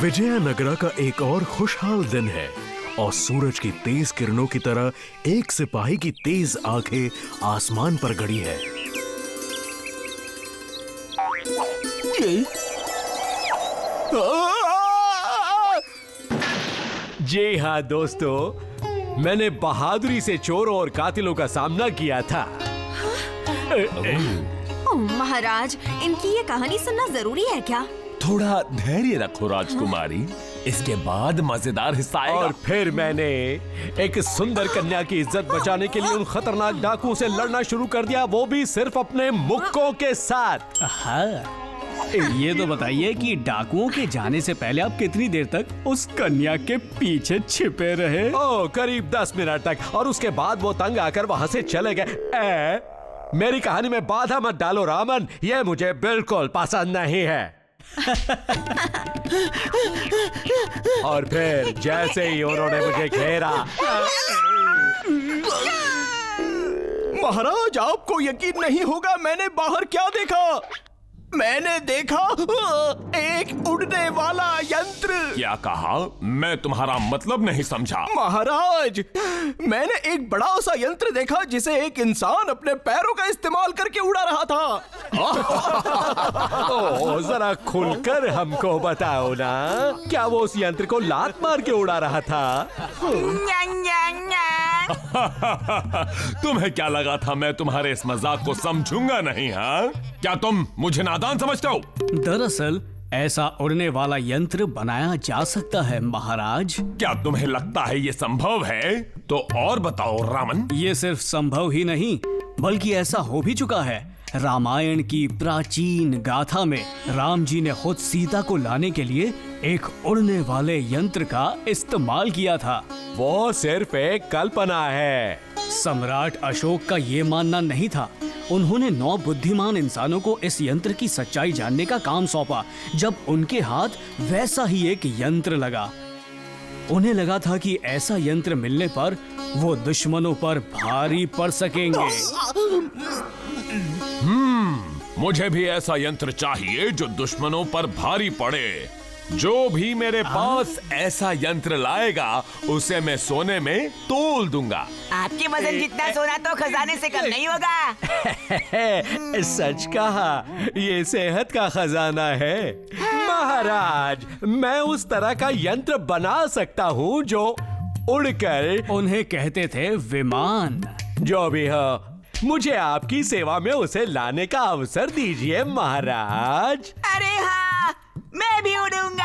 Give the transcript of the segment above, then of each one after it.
विजयनगरा का एक और खुशहाल दिन है और सूरज की तेज किरणों की तरह एक सिपाही की तेज आंखें आसमान पर गड़ी है। जी हाँ दोस्तों, मैंने बहादुरी से चोरों और कातिलों का सामना किया था। महाराज, इनकी ये कहानी सुनना जरूरी है क्या? थोड़ा धैर्य रखो राजकुमारी, इसके बाद मजेदार हिस्सा आएगा। और फिर मैंने एक सुंदर कन्या की इज्जत बचाने के लिए उन खतरनाक डाकुओं से लड़ना शुरू कर दिया, वो भी सिर्फ अपने मुक्कों के साथ। हाँ, ये तो बताइए कि डाकुओं के जाने से पहले आप कितनी देर तक उस कन्या के पीछे छिपे रहे? ओह, करीब 10 मिनट तक, और उसके बाद वो तंग आकर वहां से चले गए। मेरी कहानी में बाधा मत डालो रामन, ये मुझे बिल्कुल पसंद नहीं है। और फिर जैसे ही उन्होंने मुझे घेरा। महाराज, आपको यकीन नहीं होगा, मैंने बाहर क्या देखा। मैंने देखा एक उड़ने वाला यंत्र। क्या कहा? मैं तुम्हारा मतलब नहीं समझा। महाराज, मैंने एक बड़ा सा यंत्र देखा जिसे एक इंसान अपने पैरों का इस्तेमाल करके उड़ा रहा था। ओह, जरा खुलकर हमको बताओ ना, क्या वो उस यंत्र को लात मार के उड़ा रहा था? तुम्हें क्या लगा था मैं तुम्हारे इस मजाक को समझूंगा नहीं? हाँ, क्या तुम मुझे नादान समझते हो? दरअसल ऐसा उड़ने वाला यंत्र बनाया जा सकता है महाराज। क्या तुम्हें लगता है ये संभव है? तो और बताओ रामन। ये सिर्फ संभव ही नहीं, बल्कि ऐसा हो भी चुका है। रामायण की प्राचीन गाथा में राम जी ने खुद सीता को लाने के लिए एक उड़ने वाले यंत्र का इस्तेमाल किया था। वो सिर्फ एक कल्पना है। सम्राट अशोक का ये मानना नहीं था। उन्होंने 9 बुद्धिमान इंसानों को इस यंत्र की सच्चाई जानने का काम सौंपा। जब उनके हाथ वैसा ही एक यंत्र लगा, उन्हें लगा था कि ऐसा यंत्र मिलने पर वो दुश्मनों पर भारी पड़ सकेंगे। मुझे भी ऐसा यंत्र चाहिए जो दुश्मनों पर भारी पड़े। जो भी मेरे पास ऐसा यंत्र लाएगा उसे मैं सोने में तोल दूंगा। आपके वजन जितना सोना तो खजाने से कम नहीं होगा। सच कहा, ये सेहत का खजाना है। महाराज, मैं उस तरह का यंत्र बना सकता हूँ जो उड़कर, उन्हें कहते थे विमान। जो भी हो, मुझे आपकी सेवा में उसे लाने का अवसर दीजिए महाराज। अरे हाँ, मैं भी उड़ूंगा।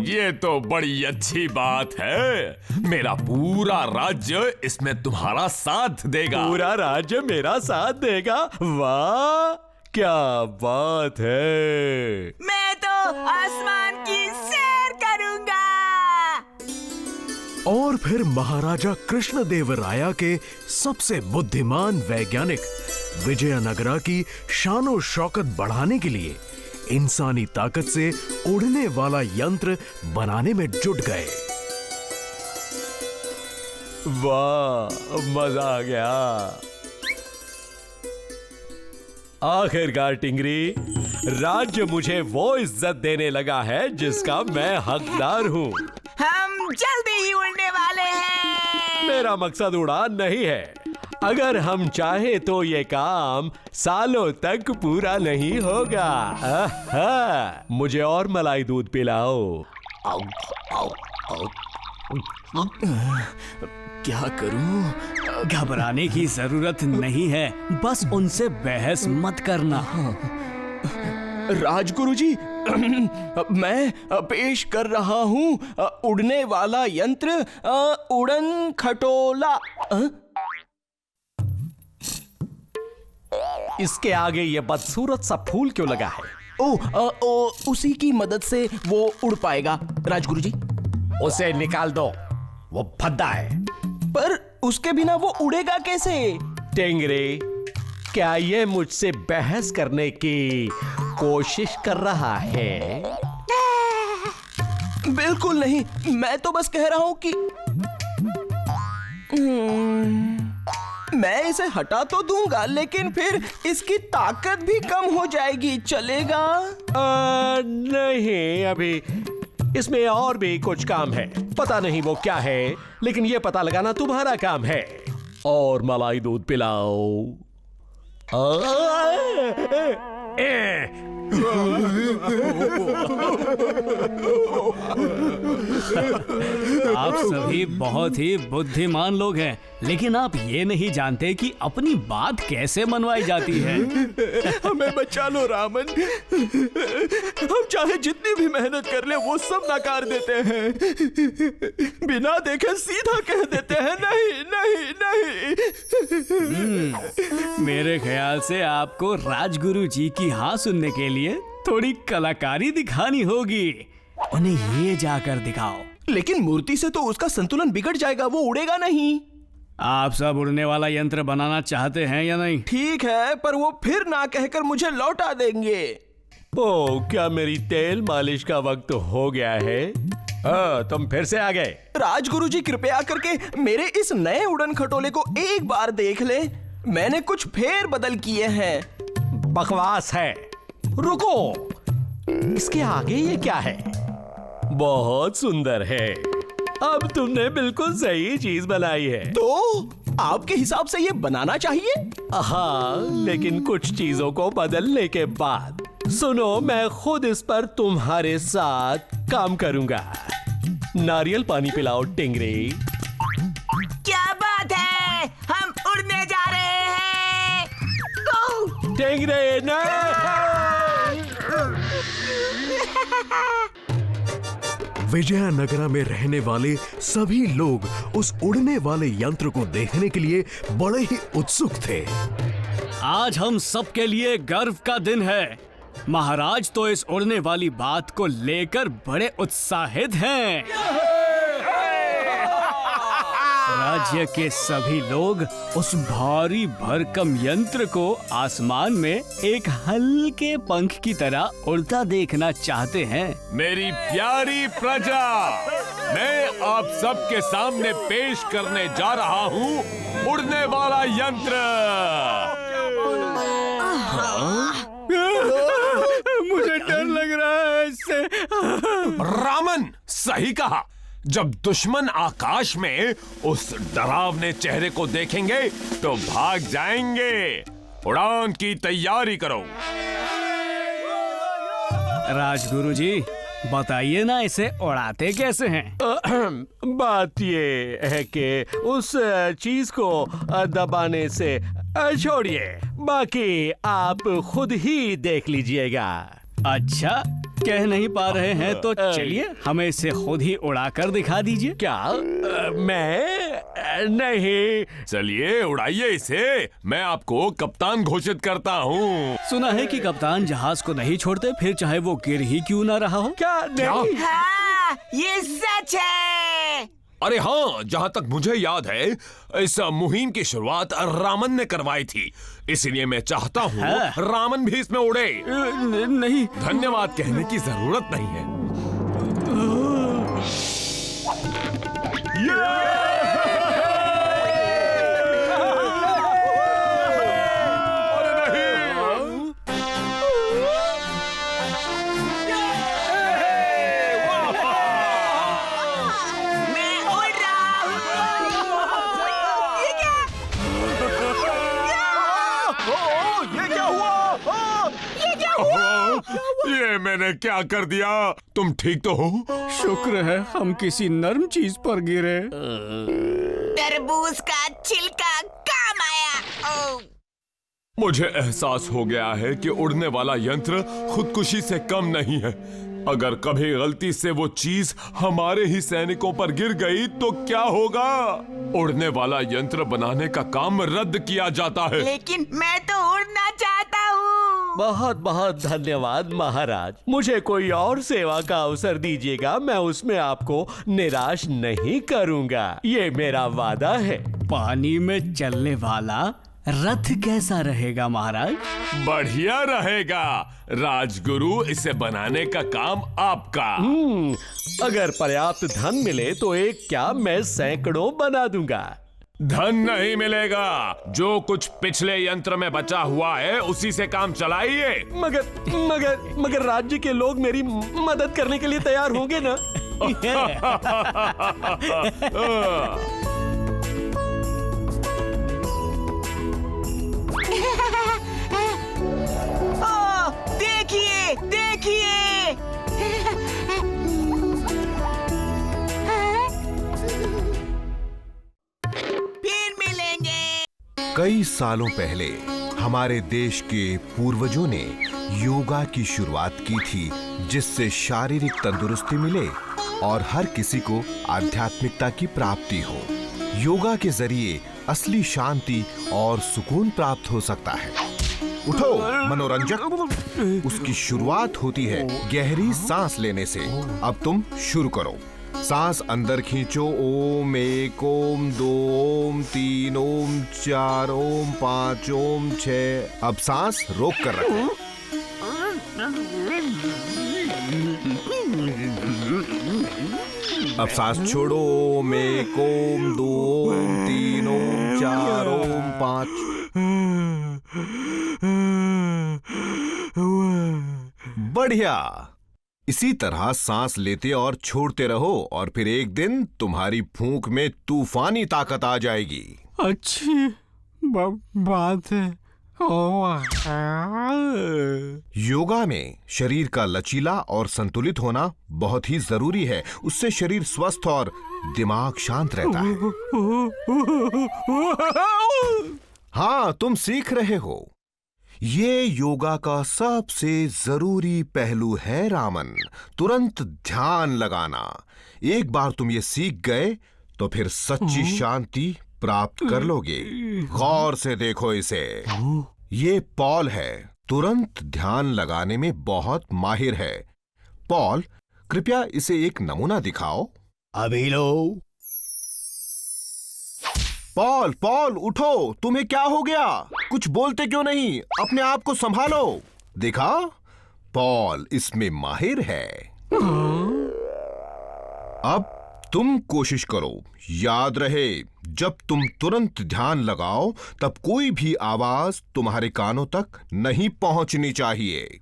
ये तो बड़ी अच्छी बात है। मेरा पूरा राज्य इसमें तुम्हारा साथ देगा। पूरा राज्य मेरा साथ देगा? वाह, क्या बात है। मैं तो आसमान की सैर करूंगा। और फिर महाराजा कृष्णदेवराया के सबसे बुद्धिमान वैज्ञानिक विजयनगरा की शानो शौकत बढ़ाने के लिए इंसानी ताकत से उड़ने वाला यंत्र बनाने में जुट गए। वाह, मजा आ गया। आखिरकार टिंगरी, राज्य मुझे वो इज्जत देने लगा है जिसका मैं हकदार हूँ। हम जल्दी ही उड़ने वाले हैं। मेरा मकसद उड़ान नहीं है। अगर हम चाहे तो ये काम सालों तक पूरा नहीं होगा। मुझे और मलाई दूध पिलाओ। क्या करूं? घबराने की जरूरत नहीं है, बस उनसे बहस मत करना। राजगुरु जी, मैं पेश कर रहा हूं उड़ने वाला यंत्र, उड़न खटोला। इसके आगे ये बदसूरत सा फूल क्यों लगा है? उसी की मदद से वो उड़ पाएगा राजगुरु जी। उसे निकाल दो, वो भद्दा है। पर उसके बिना वो उड़ेगा कैसे? टेंगरे, क्या ये मुझसे बहस करने की कोशिश कर रहा है? बिल्कुल नहीं, मैं तो बस कह रहा हूं कि मैं इसे हटा तो दूंगा, लेकिन फिर इसकी ताकत भी कम हो जाएगी। चलेगा? नहीं, अभी इसमें और भी कुछ काम है, पता नहीं वो क्या है, लेकिन ये पता लगाना तुम्हारा काम है। और मलाई दूध पिलाओ। आप सभी बहुत ही बुद्धिमान लोग हैं, लेकिन आप ये नहीं जानते कि अपनी बात कैसे मनवाई जाती है। हमें बचा लो रामन। हम चाहे जितनी भी मेहनत कर ले वो सब नकार देते हैं। बिना देखे सीधा कह देते हैं नहीं नहीं नहीं। मेरे ख्याल से आपको राजगुरु जी की हाँ सुनने के लिए थोड़ी कलाकारी दिखानी होगी। उन्हें ये जाकर दिखाओ। लेकिन मूर्ति से तो उसका संतुलन बिगड़ जाएगा, वो उड़ेगा नहीं। आप सब उड़ने वाला यंत्र बनाना चाहते हैं या नहीं? ठीक है, पर वो फिर ना कहकर मुझे लौटा देंगे। ओ, क्या मेरी तेल मालिश का वक्त हो गया है? तुम फिर से आ गए। राजगुरु जी कृपया करके मेरे इस नए उड़न खटोले को एक बार देख ले। मैंने कुछ फेर बदल किए हैं। बकवास है। रुको, इसके आगे ये क्या है? बहुत सुंदर है। अब तुमने बिल्कुल सही चीज बनाई है। तो आपके हिसाब से ये बनाना चाहिए? हाँ, लेकिन कुछ चीजों को बदलने के बाद। सुनो, मैं खुद इस पर तुम्हारे साथ काम करूंगा। नारियल पानी पिलाओ टिंगरे। क्या बात है, हम उड़ने जा रहे हैं। ओह, टिंगरे ना। विजयनगरा में रहने वाले सभी लोग उस उड़ने वाले यंत्र को देखने के लिए बड़े ही उत्सुक थे। आज हम सबके लिए गर्व का दिन है। महाराज तो इस उड़ने वाली बात को लेकर बड़े उत्साहित हैं। राज्य के सभी लोग उस भारी भरकम यंत्र को आसमान में एक हल्के पंख की तरह उड़ता देखना चाहते हैं। मेरी प्यारी प्रजा, मैं आप सबके सामने पेश करने जा रहा हूँ उड़ने वाला यंत्र। मुझे डर लग रहा है इससे। रामन, सही कहा। जब दुश्मन आकाश में उस डरावने चेहरे को देखेंगे तो भाग जाएंगे। उड़ान की तैयारी करो। राजगुरु जी, बताइए ना, इसे उड़ाते कैसे हैं? बात ये है कि उस चीज को दबाने से छोड़िए, बाकी आप खुद ही देख लीजिएगा। अच्छा, कह नहीं पा रहे हैं तो चलिए हमें इसे खुद ही उड़ाकर दिखा दीजिए। क्या? मैं नहीं। चलिए उड़ाइए इसे। मैं आपको कप्तान घोषित करता हूँ। सुना है कि कप्तान जहाज को नहीं छोड़ते, फिर चाहे वो गिर ही क्यों ना रहा हो। क्या? नहीं। हाँ, ये सच है। अरे हाँ, जहाँ तक मुझे याद है इस मुहिम की शुरुआत रामन ने करवाई थी, इसलिए मैं चाहता हूँ रामन भी इसमें उड़े। नहीं, धन्यवाद कहने की जरूरत नहीं है। मैं उड़ रहा हूँ। ये क्या? ये क्या हुआ? ये क्या हुआ? ये मैंने क्या कर दिया? तुम ठीक तो हो? शुक्र है हम किसी नर्म चीज पर गिरे। तरबूज का छिलका काम आया। ओह, मुझे एहसास हो गया है कि उड़ने वाला यंत्र खुदकुशी से कम नहीं है। अगर कभी गलती से वो चीज हमारे ही सैनिकों पर गिर गई तो क्या होगा? उड़ने वाला यंत्र बनाने का काम रद्द किया जाता है। लेकिन मैं तो उड़ना चाहता हूँ। बहुत बहुत धन्यवाद महाराज। मुझे कोई और सेवा का अवसर दीजिएगा, मैं उसमें आपको निराश नहीं करूंगा, ये मेरा वादा है। पानी में चलने वाला रथ कैसा रहेगा महाराज? बढ़िया रहेगा राजगुरु, इसे बनाने का काम आपका। अगर पर्याप्त धन मिले तो एक क्या, मैं सैकड़ों बना दूंगा। धन नहीं मिलेगा। जो कुछ पिछले यंत्र में बचा हुआ है उसी से काम चलाइए। मगर राज्य के लोग मेरी मदद करने के लिए तैयार होंगे ना? ओह, देखिए देखिए। फिर मिलेंगे। कई सालों पहले हमारे देश के पूर्वजों ने योगा की शुरुआत की थी, जिससे शारीरिक तंदुरुस्ती मिले और हर किसी को आध्यात्मिकता की प्राप्ति हो। योगा के जरिए असली शांति और सुकून प्राप्त हो सकता है। उठो मनोरंजक। उसकी शुरुआत होती है गहरी सांस लेने से। अब तुम शुरू करो। सांस अंदर खींचो। ओम 1, ओम 2, ओम 3, ओम 4, ओम 5, ओम 6। अब सांस रोक कर रखो। अब सांस छोड़ो। ओम 1, ओम 2, ओम 3, ओम 4, ओम 5। बढ़िया। इसी तरह सांस लेते और छोड़ते रहो और फिर एक दिन तुम्हारी फूंक में तूफानी ताकत आ जाएगी। अच्छी बात है। योगा में शरीर का लचीला और संतुलित होना बहुत ही जरूरी है। उससे शरीर स्वस्थ और दिमाग शांत रहता है। हाँ, तुम सीख रहे हो। ये योगा का सबसे जरूरी पहलू है रामन, तुरंत ध्यान लगाना। एक बार तुम ये सीख गए तो फिर सच्ची शांति प्राप्त कर लोगे। गौर से देखो इसे। ये पॉल है, तुरंत ध्यान लगाने में बहुत माहिर है। पॉल, कृपया इसे एक नमूना दिखाओ। अभी लो। पॉल, पॉल उठो। तुम्हें क्या हो गया? कुछ बोलते क्यों नहीं? अपने आप को संभालो। देखा, पॉल इसमें माहिर है। अब तुम कोशिश करो। याद रहे, जब तुम तुरंत ध्यान लगाओ तब कोई भी आवाज तुम्हारे कानों तक नहीं पहुंचनी चाहिए।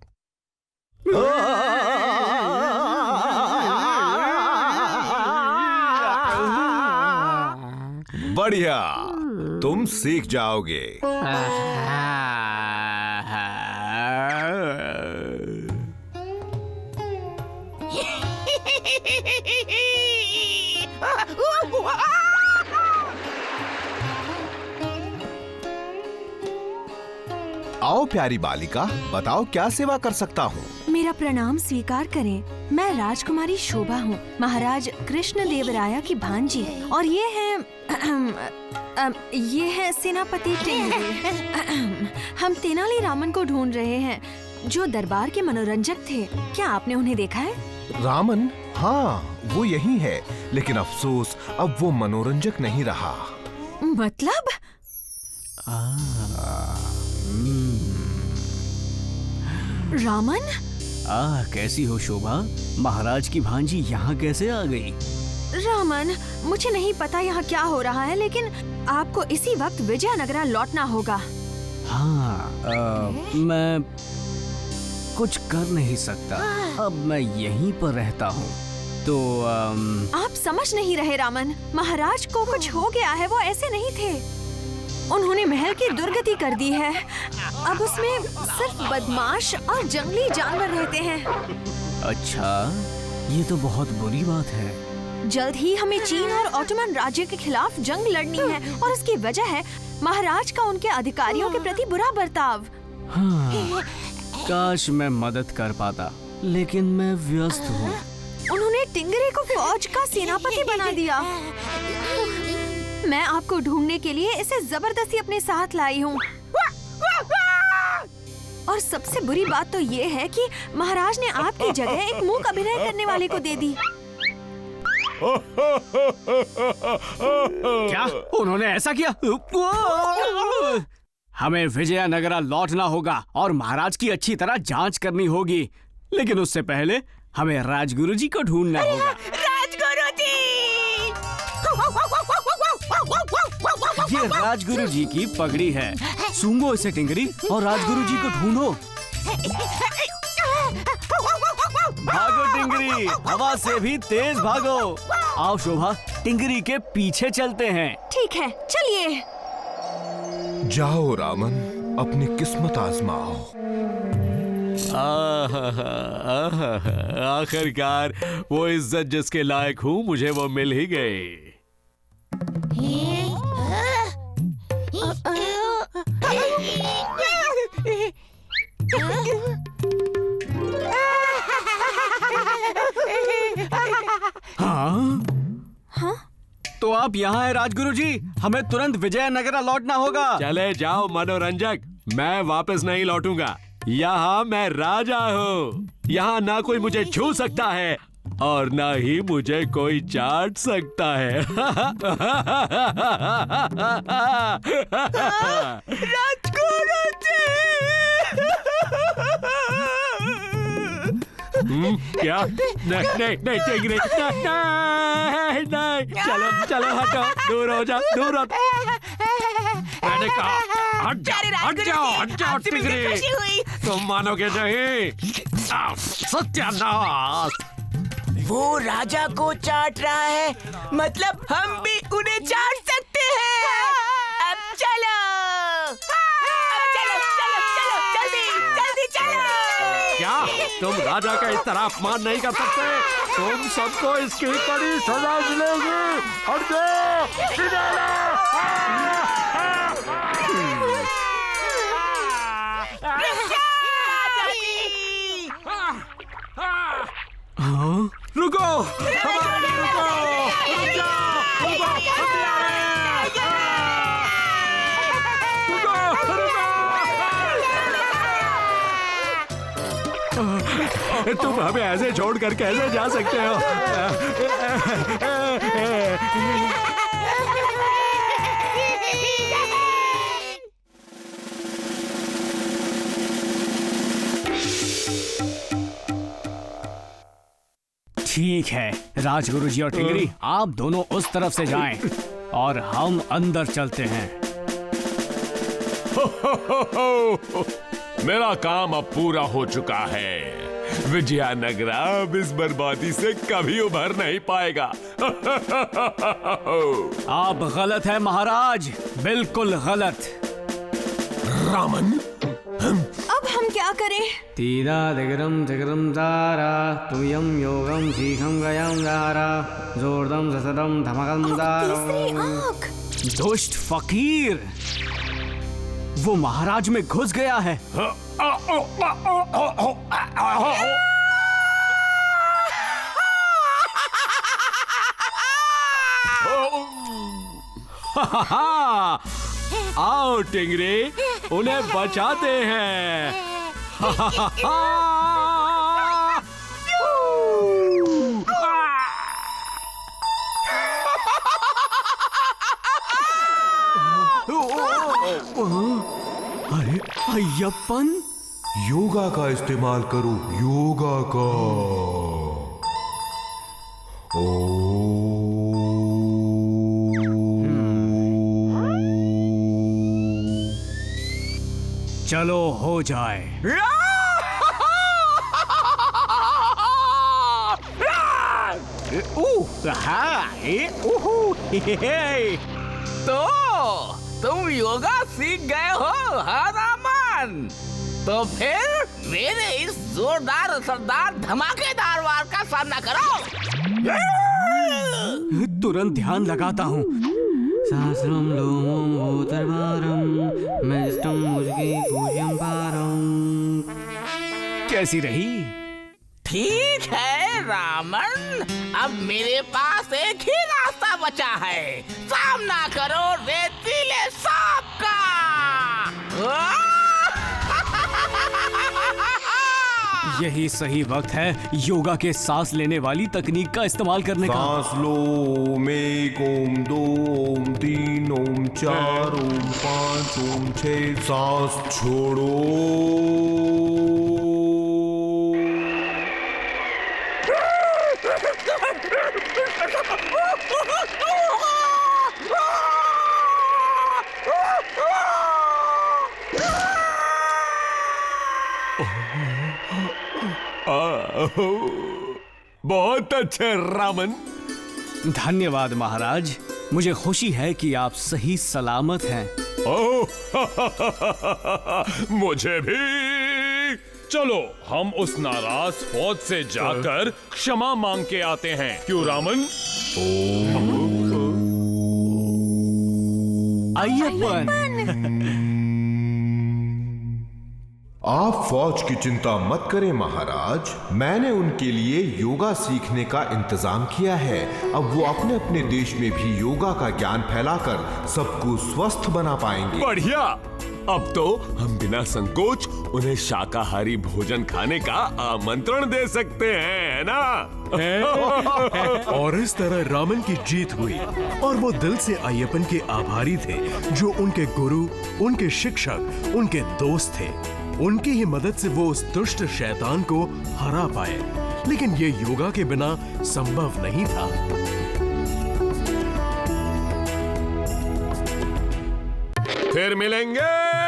बढ़िया, तुम सीख जाओगे। आओ प्यारी बालिका, बताओ क्या सेवा कर सकता हूँ? मेरा प्रणाम स्वीकार करें। मैं राजकुमारी शोभा हूँ, महाराज कृष्ण देवराया की भांजी। और ये है सेनापति टिंगरी। हम तेनाली रामन को ढूंढ रहे हैं, जो दरबार के मनोरंजक थे। क्या आपने उन्हें देखा है? रामन? हाँ, वो यही है, लेकिन अफसोस अब वो मनोरंजक नहीं रहा। मतलब? रामन? कैसी हो शोभा? महाराज की भांजी यहाँ कैसे आ गई? रामन, मुझे नहीं पता यहाँ क्या हो रहा है, लेकिन आपको इसी वक्त विजयनगरा लौटना होगा। हाँ, मैं कुछ कर नहीं सकता। अब मैं यहीं पर रहता हूँ। तो आप समझ नहीं रहे रामन। महाराज को कुछ हो गया है। वो ऐसे नहीं थे। उन्होंने महल की दुर्गति कर दी है। अब उसमें सिर्फ बदमाश और जंगली जानवर रहते हैं। अच्छा, ये तो बहुत बुरी बात है। जल्द ही हमें चीन और ऑटोमन राज्य के खिलाफ जंग लड़नी है, और उसकी वजह है महाराज का उनके अधिकारियों के प्रति बुरा बर्ताव। हाँ, काश मैं मदद कर पाता, लेकिन मैं व्यस्त हूँ। उन्होंने टिंगरे को फौज का सेनापति बना दिया। मैं आपको ढूंढने के लिए इसे जबरदस्ती अपने साथ लाई हूँ। और सबसे बुरी बात तो ये है कि महाराज ने आपकी जगह एक मूक अभिनय करने वाले को दे दी। क्या उन्होंने ऐसा किया? हमें विजयनगरा लौटना होगा और महाराज की अच्छी तरह जांच करनी होगी, लेकिन उससे पहले हमें राजगुरु जी को ढूंढना होगा। राजगुरु जी! ये राजगुरु जी की पगड़ी है। सूंघो इसे टिंगरी और राजगुरु जी को ढूंढो। भागो टिंगरी, हवा से भी तेज भागो। आओ शोभा, टिंगरी के पीछे चलते हैं। ठीक है, चलिए। जाओ रामन, अपनी किस्मत आजमाओ। आखिरकार वो इज्जत जिसके लायक हूँ मुझे वो मिल ही गई। हाँ? तो आप यहाँ हैं राजगुरु जी, हमें तुरंत विजयनगरा लौटना होगा। चले जाओ मनोरंजक, मैं वापस नहीं लौटूंगा। यहाँ मैं राजा हूँ। यहाँ ना कोई मुझे छू सकता है और ना ही मुझे कोई चाट सकता है। राजगुरु जी! क्या? नहीं, टिंगरी, नहीं, चलो चलो, हटो, दूर हो जाओ, दूर हो। मैंने कहा हट जाओ टिंगरी, तुम मानोगे नहीं। सत्यानाश! वो राजा को चाट रहा है, मतलब हम भी उन्हें चाट सकते हैं। अब चलो, जल्दी चलो। क्या तुम राजा का इस तरह अपमान नहीं कर सकते? तुम सबको इसकी कड़ी सजा मिलेगी। हट जाओ। रुको, हमारे रुको, रुक जाओ, तुम हमें ऐसे छोड़कर कैसे जा सकते हो? ठीक है, राजगुरु जी और टिंगरी, आप दोनों उस तरफ से जाएं और हम अंदर चलते हैं। मेरा काम अब पूरा हो चुका है। विजयनगरा अब इस बर्बादी से कभी उभर नहीं पाएगा। आप गलत है महाराज, बिल्कुल गलत। रामन, अब हम क्या करें? तीरा दिगरम दिगरम दारा तुयम योगम सीखम गयम दारा जोरदम ससदम धमकम तीसरी दारा। आँख। दुष्ट फकीर, वो महाराज में घुस गया है। आओ टिंगरी, उन्हें बचाते हैं। अरे अय्यप्पन, योगा का इस्तेमाल करो, योगा का। चलो हो जाए। तो तुम योगा सीख गए हो, हाँ रामन? तो फिर मेरे इस जोरदार असरदार धमाकेदार वार का सामना करो। तुरंत ध्यान लगाता हूँ। सहस्रम लोमम भूतर्वारम मेष्टम मुझकी पूज्यम पारम। कैसी रही? ठीक है रामन, अब मेरे पास एक ही रास्ता बचा है। सामना करो रेतीले सांप का। यही सही वक्त है योगा के सांस लेने वाली तकनीक का इस्तेमाल करने का। सांस लो, ओम 1, ओम 2, ओम 3, ओम 4, ओम 5, ओम 6, सांस छोड़ो। बहुत अच्छे रामन। धन्यवाद महाराज, मुझे खुशी है कि आप सही सलामत हैं। ओह, मुझे भी। चलो हम उस नाराज फौज से जाकर क्षमा मांग के आते हैं, क्यों रामन? अय्यप्पन। आप फौज की चिंता मत करें महाराज, मैंने उनके लिए योगा सीखने का इंतजाम किया है। अब वो अपने अपने देश में भी योगा का ज्ञान फैलाकर सबको स्वस्थ बना पाएंगे। बढ़िया। अब तो हम बिना संकोच उन्हें शाकाहारी भोजन खाने का आमंत्रण दे सकते हैं, है ना? और इस तरह रामन की जीत हुई और वो दिल से अय्यप्पन के आभारी थे, जो उनके गुरु, उनके शिक्षक, उनके दोस्त थे। उनकी ही मदद से वो उस दुष्ट शैतान को हरा पाए। लेकिन ये योगा के बिना संभव नहीं था। फिर मिलेंगे।